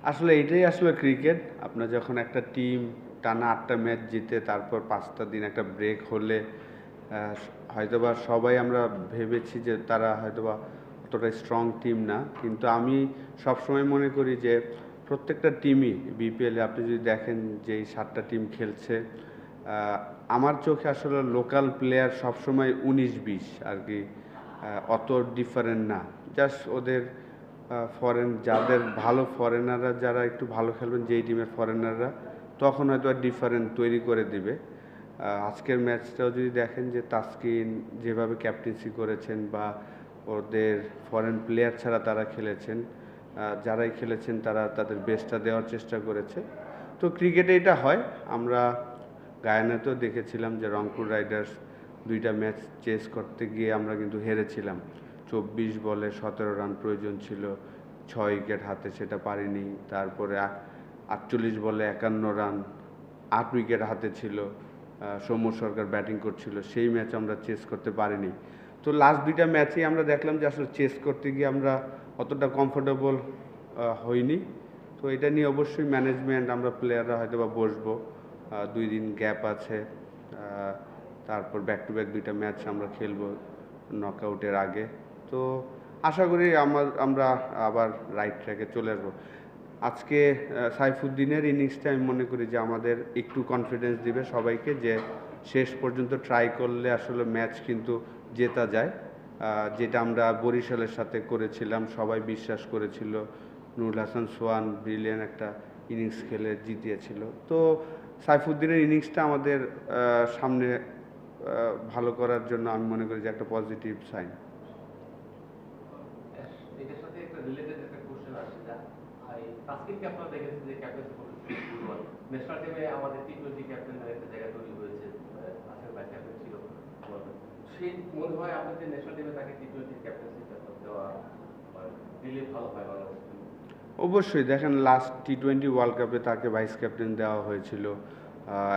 আসলে এটাই আসলে ক্রিকেট। আপনার যখন একটা টিম টানা ৮টা ম্যাচ জিতে তারপর ৫টা দিন একটা ব্রেক হলে আ হয়তোবা সবাই আমরা ভেবেছি যে তারা হয়তোবা অতটা স্ট্রং টিম না। কিন্তু আমি সবসময় মনে করি যে প্রত্যেকটা টিমই বিপিএলে আপনি যদি দেখেন যে এই ৭টা টিম খেলছে, আ আমার চোখে আসলে লোকাল প্লেয়ার সবসময় ১৯-২০ আরকি। অত ডিফারেন্ট না। জাস্ট ওদের যাদের ভালো ফরেনাররা যারা একটু ভালো খেলবেন যেই টিমের ফরেনাররা, তখন হয়তো ডিফারেন্ট তৈরি করে দিবে। আজকের ম্যাচটাও যদি দেখেন যে তাসকিন যেভাবে ক্যাপ্টেন্সি করেছেন বা ওদের ফরেন প্লেয়ার ছাড়া তারা খেলেছেন, যারাই খেলেছেন তারা তাদের বেস্টটা দেওয়ার চেষ্টা করেছে। তো ক্রিকেটে এটা হয়। আমরা গায়ানাতেও দেখেছিলাম যে রংপুর রাইডার্স ২টা ম্যাচ চেস করতে গিয়ে আমরা কিন্তু হেরেছিলাম। ২৪ বলে ১৭ রান প্রয়োজন ছিল, ৬ উইকেট হাতে সেটা পারিনি। তারপরে ৪৮ বলে ৫১ রান, ৮ উইকেট হাতে ছিল, সৌম্য সরকার ব্যাটিং করছিল, সেই ম্যাচ আমরা চেস করতে পারিনি। তো লাস্ট ২টা ম্যাচেই আমরা দেখলাম যে আসলে চেস করতে গিয়ে আমরা অতটা কমফোর্টেবল হইনি। তো এটা নিয়ে অবশ্যই ম্যানেজমেন্ট আমরা প্লেয়াররা হয়তোবা বসবো। ২ দিন গ্যাপ আছে। তারপর ব্যাক টু ব্যাক ২টা ম্যাচ আমরা খেলবো নকআউটের আগে। তো আশা করি আমরা আবার রাইট ট্র্যাকে চলে আসবো। আজকে সাইফুদ্দিনের ইনিংসটা আমি মনে করি যে আমাদের একটু কনফিডেন্স দিবে সবাইকে যে শেষ পর্যন্ত ট্রাই করলে আসলে ম্যাচ কিন্তু জেতা যায়। যেটা আমরা বরিশালের সাথে করেছিলাম, সবাই বিশ্বাস করেছিল। নুরুল হাসান সোহান ব্রিলিয়ান্ট একটা ইনিংস খেলে জিতিয়েছিল। তো সাইফুদ্দিনের ইনিংসটা আমাদের সামনে ভালো করার জন্য আমি মনে করি যে একটা পজিটিভ সাইন। এটার সাথে একটা রিলেটেড একটা কোশ্চেন আসছে যা তাসকিনকে আপনারা দেখেছেন যে ক্যাপ্টেন্সি করেছে ফুটবল ন্যাশনাল টিমে আমাদের টি-20 ক্যাপ্টেনের একটা জায়গা তৈরি হয়েছে। আসলে ভাইস ক্যাপ্টেন ছিল। সেই মনে হয় আপনাদের ন্যাশনাল টিমে তাকে টি-20 ক্যাপ্টেন্সি দেওয়া দিলে ভালো হয় বাংলাদেশ। অবশ্যই দেখেন লাস্ট টি-20 ওয়ার্ল্ড কাপে তাকে ভাইস ক্যাপ্টেন দেওয়া হয়েছিল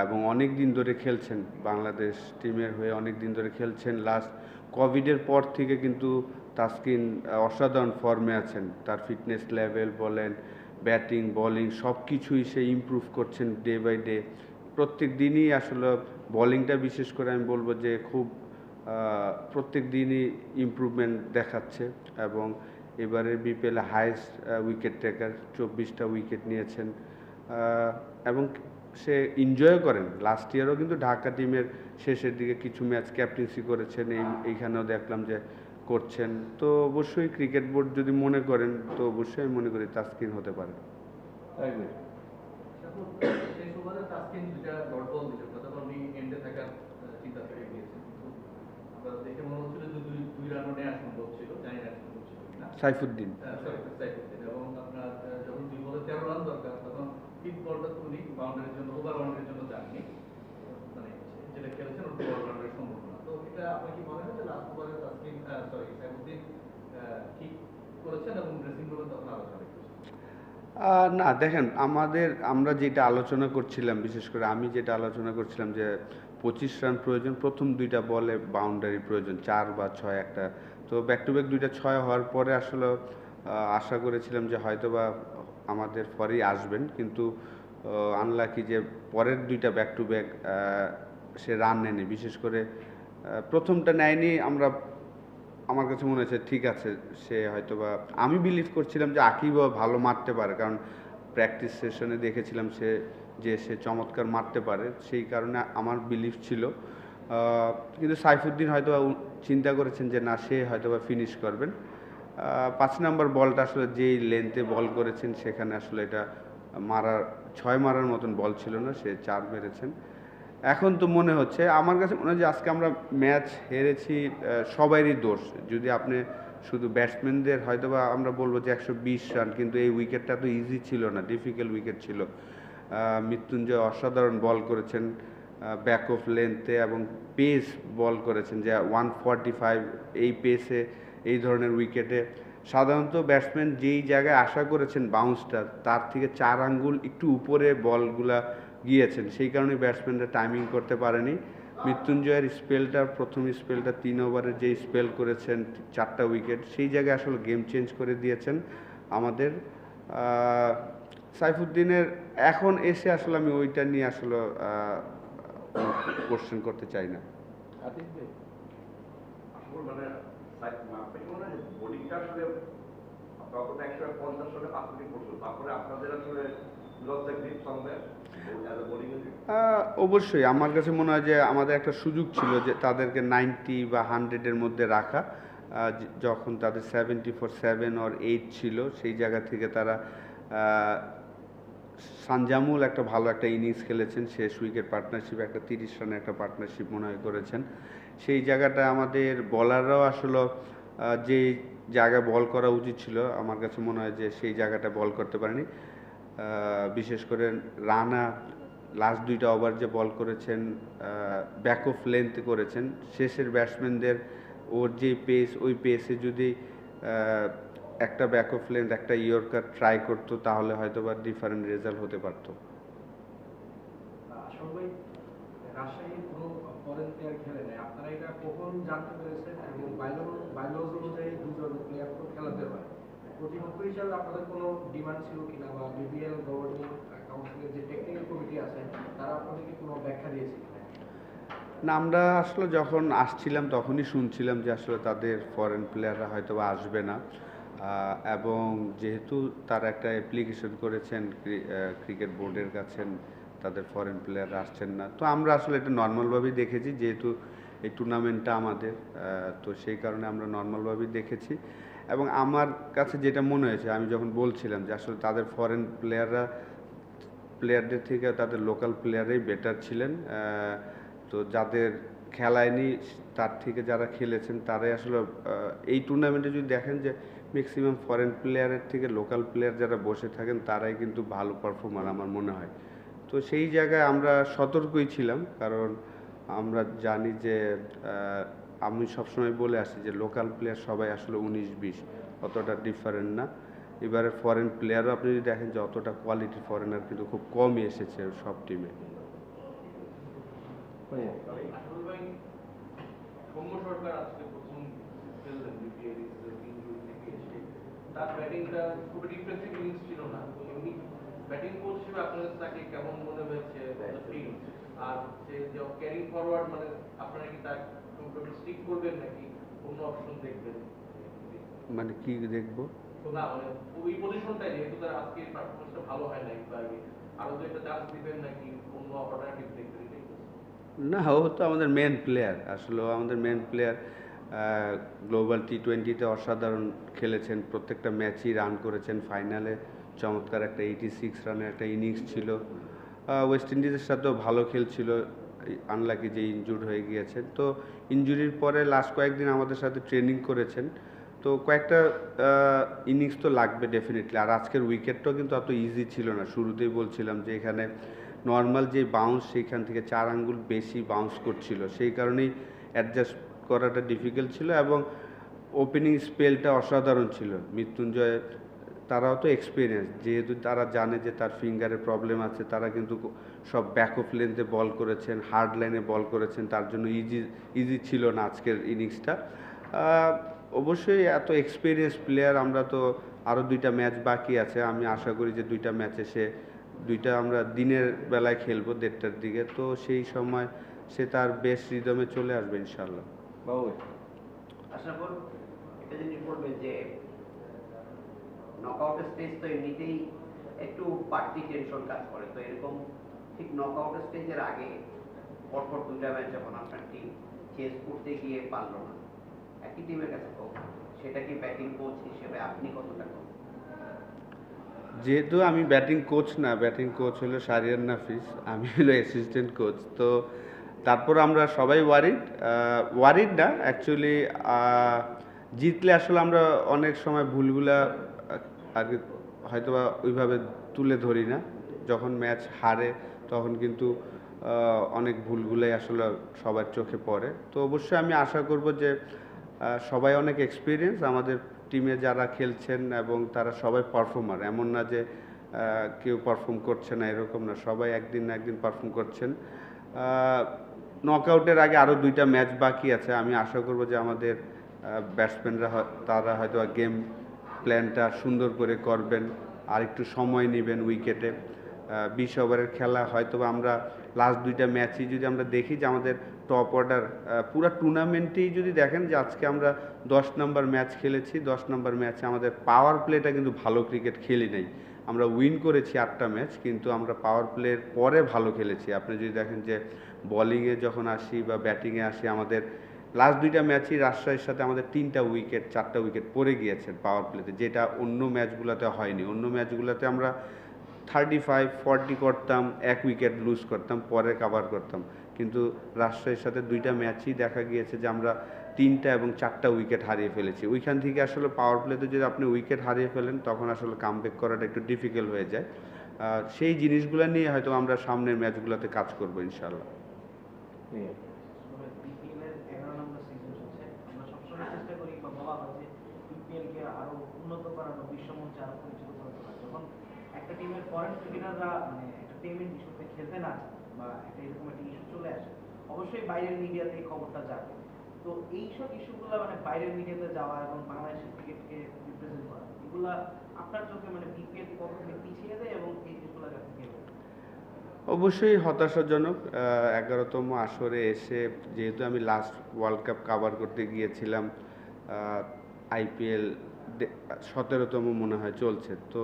এবং অনেক দিন ধরে খেলছেন বাংলাদেশ টিমের হয়ে, অনেক দিন ধরে খেলছেন। লাস্ট কোভিডের পর থেকে কিন্তু তাসকিন অসাধারণ ফর্মে আছেন। তার ফিটনেস লেভেল বলেন, ব্যাটিং বোলিং সব কিছুই সে ইমপ্রুভ করছেন ডে বাই ডে। প্রত্যেক দিনই আসলে বোলিংটা বিশেষ করে আমি বলবো যে খুব প্রত্যেক দিনই ইমপ্রুভমেন্ট দেখাচ্ছে এবং এবারের বিপিএল হাইয়েস্ট উইকেট টেকার, ২৪টা উইকেট নিয়েছেন এবং সে এনজয়ও করেন। লাস্ট ইয়ারও কিন্তু ঢাকা টিমের শেষের দিকে কিছু ম্যাচ ক্যাপ্টেন্সি করেছেন, এইখানেও দেখলাম যে করছেন। তো অবশ্যই ক্রিকেট বোর্ড যদি মনে করেন তো অবশ্যই আমি মনে করি তাসকিন হতে পারে। শেষ ওভারে তাসকিন ২টা ডট বল দিল, তখন উনি এন্ডে থাকার চিন্তা থেকে গিয়েছেন। কিন্তু আমরা দেখে মনে হচ্ছিল যে ২ রানও নেওয়া সম্ভব ছিল, জানি না সম্ভব ছিল কিনা। সাইফুদ্দিন সাইফুদ্দিন এবং আপনার যখন ২ বলে ১৩ রান দরকার তখন পিক বলটা তো উনি বাউন্ডারির জন্য ওভার বাউন্ডারির জন্য যাননি, মানে যেটা খেলেছেন ওর ওভার বাউন্ডারির সম্ভাবনা। তো এটা আপনার কি মনে হয় যে লাস্ট ওভারে তাসকিন সাইফুদ্দিন ঠিক করেছেন এবং ড্রেসিং রুমে তখন আলোচনা করেছেন? না দেখেন আমরা যেটা আলোচনা করছিলাম, বিশেষ করে আমি যেটা আলোচনা করছিলাম যে ২৫ রান প্রয়োজন, প্রথম ২টা বলে বাউন্ডারি প্রয়োজন ৪ বা ৬ একটা। তো ব্যাক টু ব্যাক ২টা ৬ হওয়ার পরে আসলে আশা করেছিলাম যে হয়তোবা আমাদের পরেই আসবেন, কিন্তু আনলাকি যে পরের ২টা back to back say run নেয়নি। বিশেষ করে প্রথমটা নেয়নি, আমার কাছে মনে হয়েছে ঠিক আছে, সে হয়তোবা আমি বিলিভ করছিলাম যে আকিবও ভালো মারতে পারে, কারণ প্র্যাকটিস সেশনে দেখেছিলাম সে চমৎকার মারতে পারে, সেই কারণে আমার বিলিভ ছিল। কিন্তু সাইফুদ্দিন হয়তোবা চিন্তা করেছেন যে না, সে হয়তোবা ফিনিশ করবেন। ৫ নাম্বার বলটা আসলে যেই লেন্থে বল করেছেন সেখানে আসলে এটা মারার ৬ মারার মতন বল ছিল না, সে ৪ মেরেছেন। এখন তো মনে হচ্ছে, আমার কাছে মনে হয় যে আজকে আমরা ম্যাচ হেরেছি সবারই দোষ। যদি আপনি শুধু ব্যাটসম্যানদের হয়তোবা আমরা বলবো যে ১২০ রান, কিন্তু এই উইকেটটা তো ইজি ছিল না, ডিফিকাল্ট উইকেট ছিল। মৃত্যুঞ্জয় অসাধারণ বল করেছেন ব্যাক অফ লেন্থে এবং পেস বল করেছেন যে 145, এই পেসে এই ধরনের উইকেটে সাধারণত ব্যাটসম্যান যেই জায়গায় আশা করেছেন বাউন্সটা, তার থেকে ৪ আঙ্গুল একটু উপরে বলগুলা গিয়েছেন, সেই কারণে ব্যাটসম্যানরা টাইমিং করতে পারেনি। মৃত্যুঞ্জয়ের স্পেলটা, প্রথম স্পেলটা ৩ ওভারের যে স্পেল করেছেন ৪টা উইকেট, সেই জায়গায় আসলে গেম চেঞ্জ করে দিয়েছেন আমাদের। সাইফুদ্দিনের এখন এসে আসলে আমি ওইটা নিয়ে আসলে কোশ্চেন করতে চাই না। আতিক ভাই, আসলে মানে বোলিংটা আসলে তখন 150 রানে 5 উইকেট পড়ছিল, তারপরে আপনাদের আসলে লজ্জা গ্রিপ সামনে বোলিং অবশ্যই আমার কাছে মনে হয় যে আমাদের একটা সুযোগ ছিল যে তাদেরকে 90 বা 100-এর মধ্যে রাখা। যখন তাদের 74, 7 or 8 ছিল, সেই জায়গা থেকে তারা সানজামুল একটা ভালো একটা ইনিংস খেলেছেন, শেষ উইকেট পার্টনারশিপ একটা 30 রানের একটা পার্টনারশিপ মনে হয় করেছেন। সেই জায়গাটা আমাদের বলাররাও আসলে যে জায়গায় বল করা উচিত ছিল আমার কাছে মনে হয় যে সেই জায়গাটা বল করতে পারেনি। বিশেষ করে রানা লাস্ট 2টা ওভার যে বল করেছেন ব্যাক অফ লেন্থ করেছেন, শেষের ব্যাটসম্যানদের ওর যে পেস, ওই পেসে যদি একটা ব্যাক অফ লেন্থ একটা ইয়র্কার ট্রাই করতো তাহলে হয়তো বা ডিফারেন্ট রেজাল্ট হতে পারতো। আসল ভাই, রাজশাহী কোনো ফরেন প্লেয়ার খেলে নাই, আপনারা এটা কখন জানতে পেরেছেন? এবং বাইলজ অনুযায়ী দুজন প্লেয়ার তো খেলাতে হয়, প্রতিপক্ষ হিসাবে আপনাদের কোনো ডিমান্ড ছিল কিনা, বা বিপিএল গভর্নিং কাউন্সিলের যে টেকনিক্যাল কমিটি আছে তারা আপনাদেরকে কোনো ব্যাখ্যা দিয়েছে কিনা? না, আমরা আসলে যখন আসছিলাম তখনই শুনছিলাম যে আসলে তাদের ফরেন প্লেয়াররা হয়তো বা আসবে না, এবং যেহেতু তারা একটা অ্যাপ্লিকেশন করেছেন ক্রিকেট বোর্ডের কাছে, তাদের ফরেন প্লেয়াররা আসছেন না, তো আমরা আসলে এটা নর্মালভাবেই দেখেছি, যেহেতু এই টুর্নামেন্টটা আমাদের, তো সেই কারণে আমরা নর্মালভাবেই দেখেছি। এবং আমার কাছে যেটা মনে হয়েছে, আমি যখন বলছিলাম যে আসলে তাদের ফরেন প্লেয়ারদের থেকে তাদের লোকাল প্লেয়ারই বেটার ছিলেন, তো যাদের খেলায়নি তার থেকে যারা খেলেছেন তারাই আসলে এই টুর্নামেন্টে যদি দেখেন যে ম্যাক্সিমাম ফরেন প্লেয়ারের থেকে লোকাল প্লেয়ার যারা বসে থাকেন তারাই কিন্তু ভালো পারফর্মার আমার মনে হয়। তো সেই জায়গায় আমরা সতর্কই ছিলাম, কারণ আমরা জানি যে আমি সবসময় বলে আসি যে লোকাল প্লেয়ার সবাই আসলে 19-20 অতটা ডিফারেন্ট না। এবারে ফরেন প্লেয়ারও আপনি যদি দেখেন যে অতটা কোয়ালিটির ফরেনার কিন্তু খুব কমই এসেছে সব টিমে। আসল ভাই, সৌম্য সরকার আজকে প্রথম খেললেন বিপিএল ইনজুরি থেকে এসে, তার ব্যাটিংটা খুব ডিফেন্সিভ ইনিংস ছিল না, তো এমনি ব্যাটিং কোচ হিসেবে আপনাদের তাকে কেমন মনে হয়েছে টিম, আর সে যে ক্যারিং ফরওয়ার্ড, মানে আপনারা কি তার স্টিক করবেন নাকি অন্য অপশন দেখবেন? মানে কি দেখবো? না মানে ওই পজিশনটাই, যেহেতু তার আজকে পারফরমেন্সটা ভালো হয় নাই, বা আরো যে একটা চান্স দিবেন নাকি অন্য অল্টারনেটিভ দেখবেন? না, ও তো আমাদের মেন প্লেয়ার, আসলে ও আমাদের মেন প্লেয়ার। গ্লোবাল T20-তে অসাধারণ খেলেছেন, প্রত্যেকটা ম্যাচই রান করেছেন, ফাইনালে চমৎকার একটা 86 রানের একটা ইনিংস ছিল। ওয়েস্ট ইন্ডিজের সাথেও ভালো খেলছিল, আনলাকি যে ইনজুর্ড হয়ে গিয়েছেন। তো ইনজুরির পরে লাস্ট কয়েকদিন আমাদের সাথে ট্রেনিং করেছেন, তো কয়েকটা ইনিংস তো লাগবে ডেফিনেটলি। আর আজকের উইকেটটাও কিন্তু অত ইজি ছিল না, শুরুতেই বলছিলাম যে এখানে নর্মাল যে বাউন্স সেইখান থেকে 4 আঙ্গুল বেশি বাউন্স করছিল, সেই কারণেই অ্যাডজাস্ট করাটা ডিফিকাল্ট ছিল। এবং ওপেনিং স্পেলটা অসাধারণ ছিল মৃত্যুঞ্জয়, তারাও তো এক্সপিরিয়েন্স, যেহেতু তারা জানে যে তার ফিঙ্গারের প্রবলেম আছে, তারা কিন্তু সব ব্যাক অফ লেন্থে বল করেছেন, হার্ড লাইনে বল করেছেন, তার জন্য ইজি ছিল না আজকের ইনিংসটা। অবশ্যই এত এক্সপিরিয়েন্স প্লেয়ার, আমরা তো আরও 2টা ম্যাচ বাকি আছে, আমি আশা করি যে 2টা ম্যাচে দুইটা আমরা দিনের বেলায় খেলবো 1:30টার দিকে, তো সেই সময় সে তার বেস্ট রিদমে চলে আসবে ইনশাল্লাহ। বাবু আশা করি একটা জিনিস বলবেন যে নকআউট স্টেজ তো এমনিতেই একটু বাড়তি টেনশন কাজ করে, তো এরকম ঠিক নকআউট স্টেজের আগে পরপর 2টা ম্যাচ যখন আপনার টিম চেস করতে গিয়ে পারলো না, একই টিমের কাছে তো সেটা কি ব্যাটিং কোচ হিসেবে আপনি কতটা করেন? যেহেতু আমি ব্যাটিং কোচ না, ব্যাটিং কোচ হলো শাহরিয়ার নাফিস, আমি হলো অ্যাসিস্ট্যান্ট কোচ, তো তারপর আমরা সবাই ওয়ারিড না অ্যাকচুয়ালি। জিতলে আসলে আমরা অনেক সময় ভুলগুলা আগে হয়তো বা ওইভাবে তুলে ধরি না, যখন ম্যাচ হারে তখন কিন্তু অনেক ভুলগুলাই আসলে সবার চোখে পড়ে। তো অবশ্যই আমি আশা করব যে সবাই অনেক এক্সপিরিয়েন্স আমাদের টিমে যারা খেলছেন, এবং তারা সবাই পারফর্মার, এমন না যে কেউ পারফর্ম করছে না, এরকম না, সবাই একদিন না একদিন পারফর্ম করছেন। নকআউটের আগে আরও 2টা ম্যাচ বাকি আছে, আমি আশা করব যে আমাদের ব্যাটসম্যানরা তারা হয়তো গেম প্ল্যানটা সুন্দর করে করবেন, আর একটু সময় নেবেন উইকেটে। 20 ওভারের খেলা হয়তো বা আমরা লাস্ট 2টা ম্যাচই যদি আমরা দেখি যে আমাদের টপ অর্ডার পুরো টুর্নামেন্টেই যদি দেখেন যে আজকে আমরা 10 নম্বর ম্যাচ খেলেছি, 10 নম্বর ম্যাচে আমাদের পাওয়ার প্লেটা কিন্তু ভালো ক্রিকেট খেলি নাই। আমরা উইন করেছি 8টা ম্যাচ, কিন্তু আমরা পাওয়ার প্লের পরে ভালো খেলেছি। আপনি যদি দেখেন যে বোলিংয়ে যখন আসি বা ব্যাটিংয়ে আসি, আমাদের লাস্ট 2টা ম্যাচই রাজশাহীর সাথে আমাদের 3টা উইকেট 4টা উইকেট পড়ে গিয়েছে পাওয়ার প্লেতে, যেটা অন্য ম্যাচগুলোতে হয়নি। অন্য ম্যাচগুলোতে আমরা 35-40 করতাম, 1 উইকেট লুজ করতাম, পরে কভার করতাম। কিন্তু রাজশাহীর সাথে 2টা ম্যাচই দেখা গিয়েছে যে আমরা 3টা এবং 4টা উইকেট হারিয়ে ফেলেছি। ওইখান থেকে আসলে পাওয়ার প্লেতে যদি আপনি উইকেট হারিয়ে ফেলেন তখন আসলে কামব্যাক করাটা একটু ডিফিকাল্ট হয়ে যায়। সেই জিনিসগুলো নিয়ে হয়তো আমরা সামনের ম্যাচগুলোতে কাজ করবো ইনশাল্লাহ। তবে বিপিএল এর 11 নম্বর সিজন চলছে। আমরা সবসময় চেষ্টা করি বা বলা হয় যে বিপিএল কে আরো উন্নত করানো, বিশ্বমঞ্চে আরো পরিচিত করে তোলা। যখন একটা টিমের ফরেন ক্রিকেটাররা মানে একটা পেমেন্ট ইস্যুতে খেলতে না চায় বা একটা এরকম একটা ইস্যু চলে আসে, অবশ্যই বাইরের মিডিয়াতে এই খবরটা যাবে। তো এইসব ইস্যুগুলো মানে বাইরের মিডিয়াতে যাওয়া এবং বাংলাদেশের ক্রিকেটকে রিপ্রেজেন্ট করা, এগুলা আপনার চোখে মানে বিপিএল কতখানি পিছিয়ে দেয় এবং এই জিনিসগুলো কাছে কিভাবে? অবশ্যই হতাশাজনক। 11তম আসরে এসে, যেহেতু আমি লাস্ট ওয়ার্ল্ড কাপ কাভার করতে গিয়েছিলাম, আইপিএল 17তম মনে হয় চলছে, তো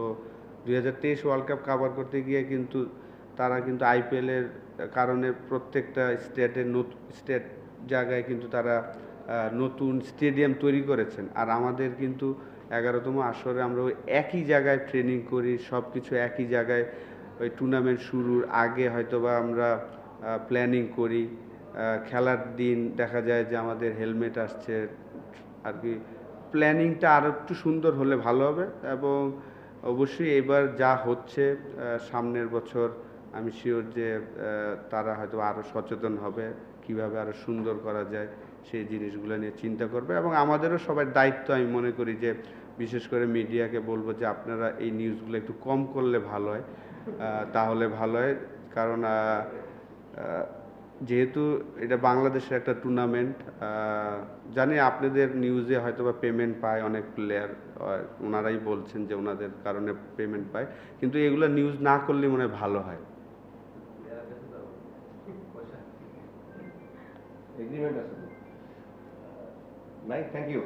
2023 ওয়ার্ল্ড কাপ কাভার করতে গিয়ে কিন্তু তারা কিন্তু আইপিএলের কারণে প্রত্যেকটা স্টেট জায়গায় কিন্তু তারা নতুন স্টেডিয়াম তৈরি করেছেন। আর আমাদের কিন্তু 11তম আসরে আমরা ওই একই জায়গায় ট্রেনিং করি, সব কিছু একই জায়গায়। ওই টুর্নামেন্ট শুরুর আগে হয়তোবা আমরা প্ল্যানিং করি, খেলার দিন দেখা যায় যে আমাদের হেলমেট আসছে আর কি। প্ল্যানিংটা আরও একটু সুন্দর হলে ভালো হবে, এবং অবশ্যই এবার যা হচ্ছে সামনের বছর আমি শিওর যে তারা হয়তো আরও সচেতন হবে, কিভাবে আরও সুন্দর করা যায় সেই জিনিসগুলো নিয়ে চিন্তা করবে। এবং আমাদেরও সবার দায়িত্ব, আমি মনে করি যে বিশেষ করে মিডিয়াকে বলবো যে আপনারা এই নিউজগুলো একটু কম করলে ভালো হয়, তাহলে ভালো হয়। কারণ যেহেতু এটা বাংলাদেশের একটা টুর্নামেন্ট, জানি আপনাদের নিউজে হয়তো বা পেমেন্ট পায় অনেক প্লেয়ার, ওনারাই বলছেন যে ওনাদের কারণে পেমেন্ট পায়, কিন্তু এগুলো নিউজ না করলে মনে হয় ভালো হয়। এগ্রিমেন্ট আছে তো? নাই, থ্যাংক ইউ।